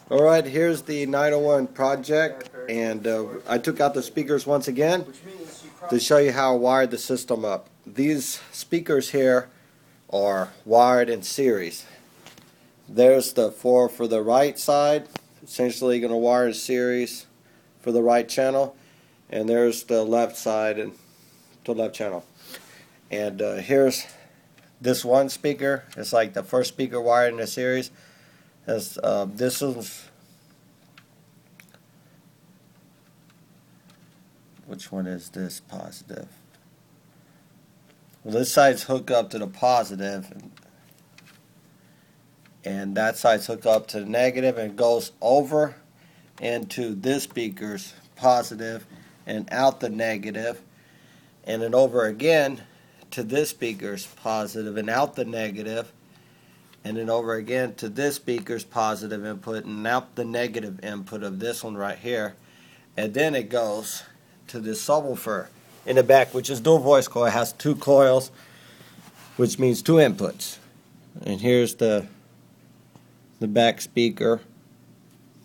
Alright, here's the 901 project, and I took out the speakers once again to show you how I wired the system up. These speakers here are wired in series. There's the four for the right side, essentially going to wire in series for the right channel, and there's the left side and the left channel. And here's this one speaker. It's like the first speaker wired in a series. As this is, which one is this positive? Well, this side's hooked up to the positive, and that side's hooked up to the negative, and it goes over into this speaker's positive and out the negative, and then over again to this speaker's positive and out the negative, and then over again to this speaker's positive input and out the negative input of this one right here. And then it goes to this subwoofer in the back, which is dual voice coil. It has two coils, which means two inputs. And here's the back speaker.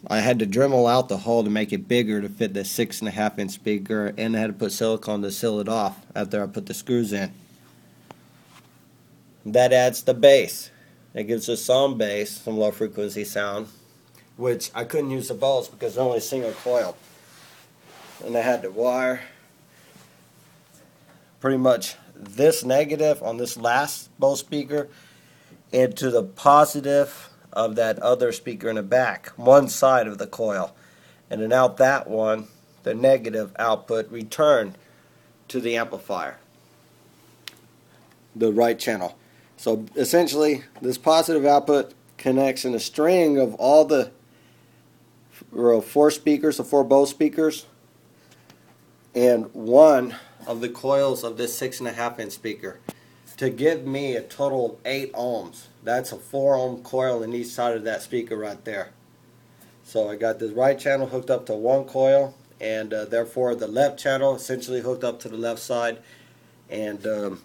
I had to Dremel out the hole to make it bigger to fit the 6.5 inch speaker, and I had to put silicone to seal it off after I put the screws in. That adds the bass. It gives us some bass, some low frequency sound, which I couldn't use the Bose because they're only single coil. And I had to wire pretty much this negative on this last Bose speaker into the positive of that other speaker in the back, one side of the coil. And then out that one, the negative output returned to the amplifier, the right channel. So essentially, this positive output connects in a string of all the four speakers, the four Bose speakers, and one of the coils of this 6.5 inch speaker to give me a total of 8 ohms. That's a 4 ohm coil in each side of that speaker right there. So I got this right channel hooked up to one coil, and therefore the left channel essentially hooked up to the left side, and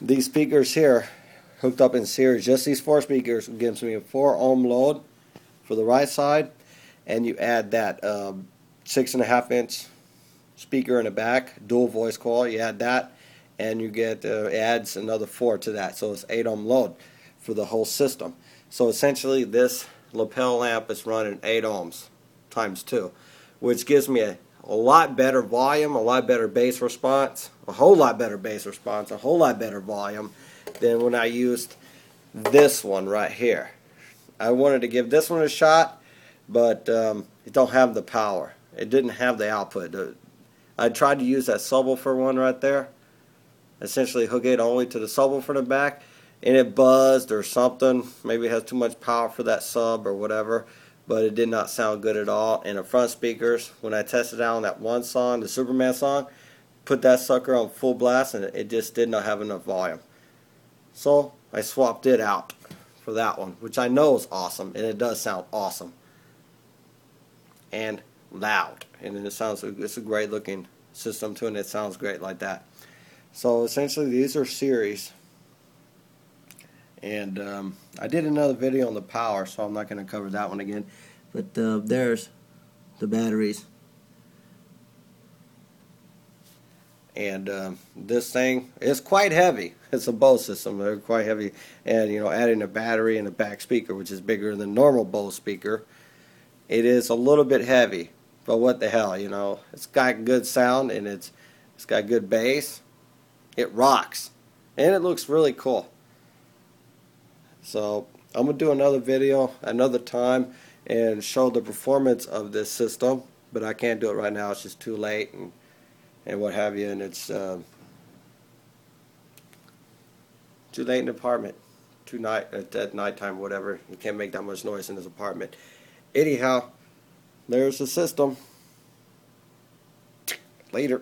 these speakers here hooked up in series, just these four speakers, gives me a 4 ohm load for the right side, and you add that 6.5 inch speaker in the back, dual voice coil, you add that, and you get it adds another 4 to that, so it's 8 ohm load for the whole system. So essentially this lapel lamp is running 8 ohms times 2, which gives me a lot better volume, a lot better bass response, a whole lot better bass response, a whole lot better volume than when I used this one right here. I wanted to give this one a shot, but it don't have the power. It didn't have the output. I tried to use that subwoofer one right there, essentially hook it only to the subwoofer in the back, and it buzzed or something. Maybe it has too much power for that sub or whatever, but it did not sound good at all. And the front speakers, when I tested out on that one song, the Superman song, put that sucker on full blast, and it just did not have enough volume. So I swapped it out for that one, which I know is awesome, and it does sound awesome and loud, and it's a great looking system too, and it sounds great like that. So essentially these are series, and I did another video on the power, so I'm not going to cover that one again, but there's the batteries. And this thing is quite heavy. It's a Bose system. They're quite heavy. And, you know, adding a battery and a back speaker, which is bigger than normal Bose speaker, it is a little bit heavy. But what the hell, you know. It's got good sound, and it's got good bass. It rocks. And it looks really cool. So I'm going to do another video another time and show the performance of this system. But I can't do it right now. It's just too late. And what have you, and it's too late in the apartment, at nighttime, whatever. You can't make that much noise in this apartment. Anyhow, there's the system. Later.